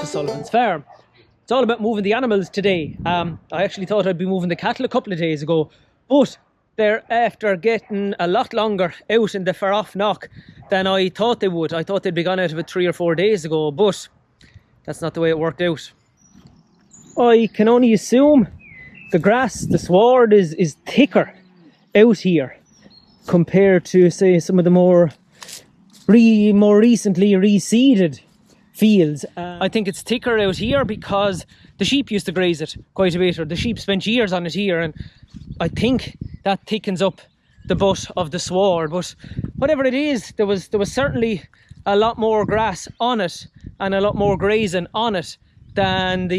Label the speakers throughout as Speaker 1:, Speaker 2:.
Speaker 1: Sullivan's farm. It's all about moving the animals today. I actually thought I'd be moving the cattle a couple of days ago, but they're after getting a lot longer out in the far off knock than I thought they would. I thought they'd be gone out of it 3 or 4 days ago, but that's not the way it worked out. I can only assume the grass, the sward is thicker out here compared to, say, some of the more recently reseeded fields. I think it's thicker out here because the sheep used to graze it quite a bit, or the sheep spent years on it here, and I think that thickens up the butt of the sward. But whatever it is, there was certainly a lot more grass on it and a lot more grazing on it than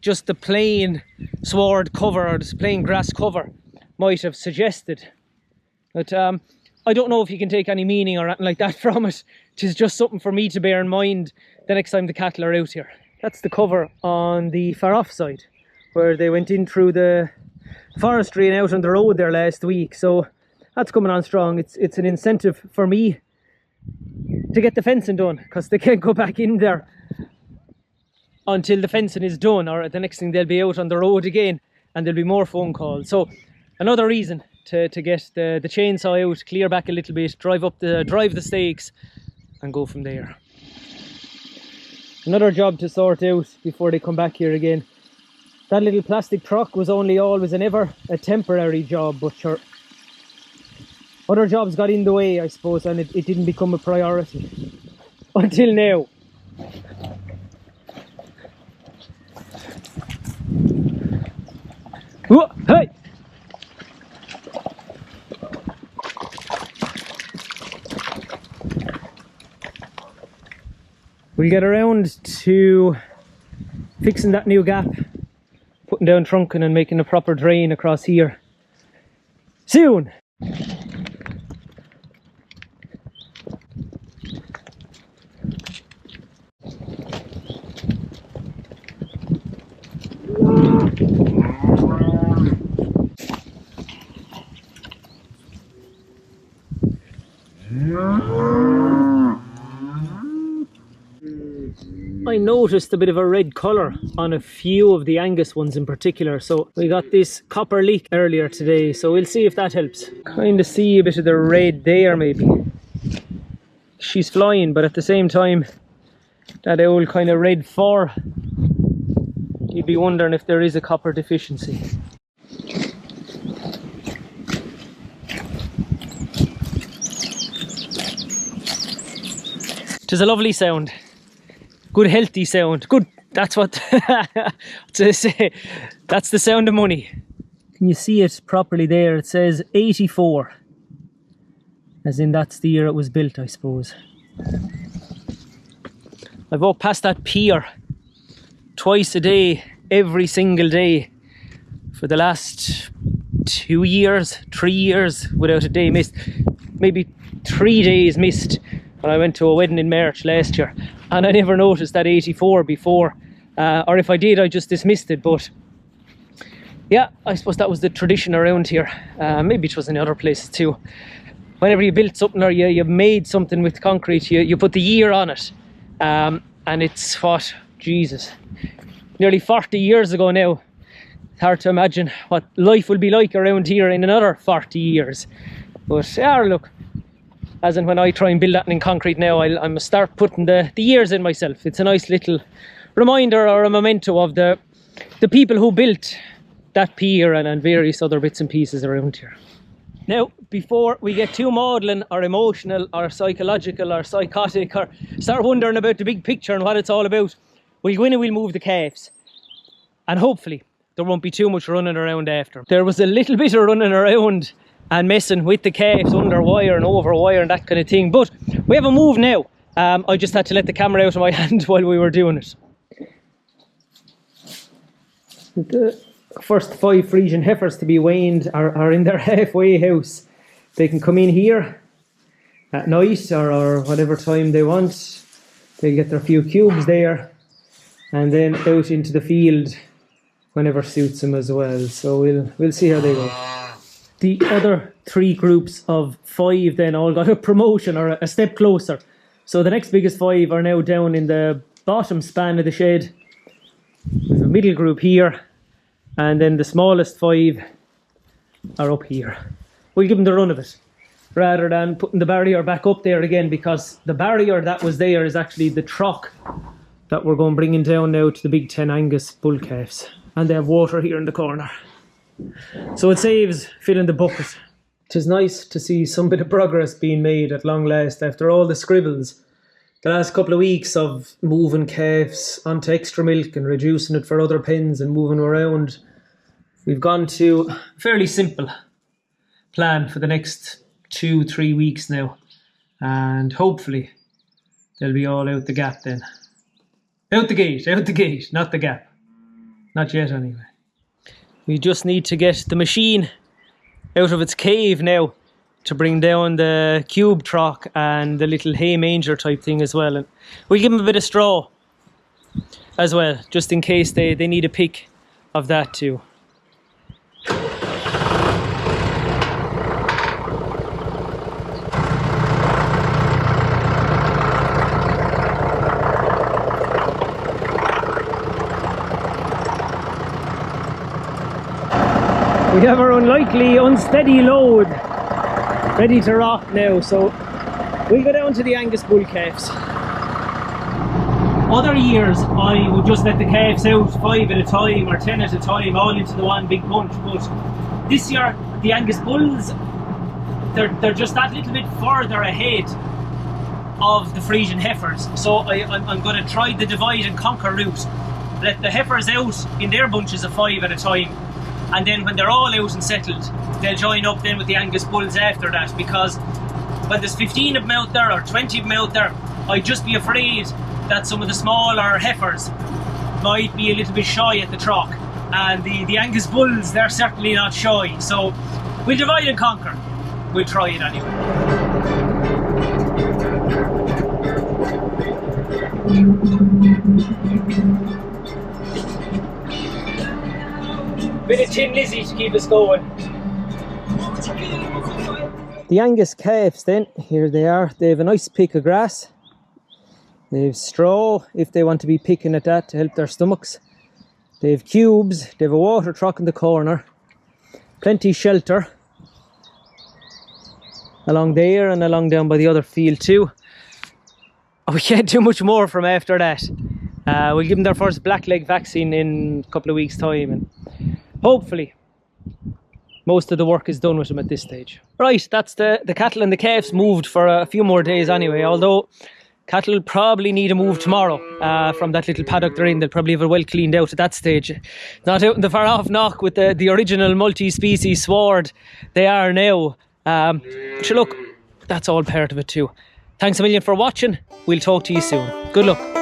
Speaker 1: just the plain sward cover or the plain grass cover might have suggested. But I don't know if you can take any meaning or anything like that from it. It is just something for me to bear in mind the next time the cattle are out here. That's the cover on the far off side, where they went in through the forestry and out on the road there last week. So that's coming on strong. It's an incentive for me to get the fencing done, because they can't go back in there until the fencing is done, or the next thing they'll be out on the road again and there'll be more phone calls. So another reason to get the chainsaw out, clear back a little bit, drive the stakes and go from there. Another job to sort out before they come back here again. That little plastic truck was only always and ever a temporary job, but sure, other jobs got in the way, I suppose, and it didn't become a priority until now. Whoa, hey! We'll get around to fixing that new gap, putting down trunking and making a proper drain across here soon. I noticed a bit of a red colour on a few of the Angus ones in particular, so we got this copper leak earlier today, so we'll see if that helps. Kind of see a bit of the red there maybe. She's flying, but at the same time that old kind of red fur, you'd be wondering if there is a copper deficiency. It is a lovely sound. Good healthy sound. Good, that's what to say. That's the sound of money. Can you see it properly there? It says 84. As in that's the year it was built, I suppose. I've walked past that pier twice a day, every single day, for the last 2 years, 3 years, without a day missed. Maybe 3 days missed when I went to a wedding in March last year, and I never noticed that 84 before, or if I did, I just dismissed it. But yeah, I suppose that was the tradition around here. Maybe it was in other places too. Whenever you built something or you made something with concrete, you put the year on it, and it's what, Jesus, nearly 40 years ago now. It's hard to imagine what life will be like around here in another 40 years. But yeah, look, as in when I try and build that in concrete now, I must start putting the years in myself. It's a nice little reminder or a memento of the people who built that pier and various other bits and pieces around here. Now, before we get too maudlin or emotional or psychological or psychotic or start wondering about the big picture and what it's all about, we'll go in and we'll move the calves. And hopefully there won't be too much running around after. There was a little bit of running around and messing with the calves under wire and over wire and that kind of thing. But we have a move now. I just had to let the camera out of my hand while we were doing it. The first 5 Friesian heifers to be weaned are in their halfway house. They can come in here at night or whatever time they want. They get their few cubes there and then out into the field whenever suits them as well. So we'll see how they go. The other 3 groups of 5 then all got a promotion or a step closer. So the next biggest 5 are now down in the bottom span of the shed. We've a middle group here, and then the smallest 5 are up here. We'll give them the run of it, rather than putting the barrier back up there again, because the barrier that was there is actually the truck that we're going bringing down now to the big 10 Angus bull calves, and they have water here in the corner, so it saves filling the bucket. It's nice to see some bit of progress being made at long last after all the scribbles the last couple of weeks of moving calves onto extra milk and reducing it for other pens and moving around. We've gone to a fairly simple plan for the next 2-3 weeks now, and hopefully they'll be all out the gap then. Out the gate, not the gap. Not yet anyway. We just need to get the machine out of its cave now to bring down the cube trough and the little hay manger type thing as well. And we'll give them a bit of straw as well, just in case they need a pick of that too. We have our unlikely, unsteady load ready to rock now, so we'll go down to the Angus bull calves. Other years I would just let the calves out 5 at a time or 10 at a time, all into the one big bunch, but this year the Angus bulls, they're just that little bit further ahead of the Friesian heifers, so I'm going to try the divide and conquer route. Let the heifers out in their bunches of 5 at a time, and then when they're all out and settled, they'll join up then with the Angus bulls after that, because when there's 15 of them out there or 20 of them out there, I'd just be afraid that some of the smaller heifers might be a little bit shy at the trough, and the Angus bulls, they're certainly not shy, so we'll divide and conquer. We'll try it anyway. Bit of Tin Lizzy to keep us going. The Angus calves then, here they are. They have a nice pick of grass. They have straw if they want to be picking at that to help their stomachs. They have cubes, they have a water truck in the corner. Plenty shelter along there and along down by the other field too. We can't do much more from after that. We'll give them their first blackleg vaccine in a couple of weeks' time, and hopefully most of the work is done with them at this stage. Right, that's the cattle and the calves moved for a few more days anyway, although cattle probably need a move tomorrow from that little paddock they're in. They'll probably have it well cleaned out at that stage. Not out in the far off knock with the original multi-species sward they are now. So look, that's all part of it too. Thanks a million for watching. We'll talk to you soon. Good luck.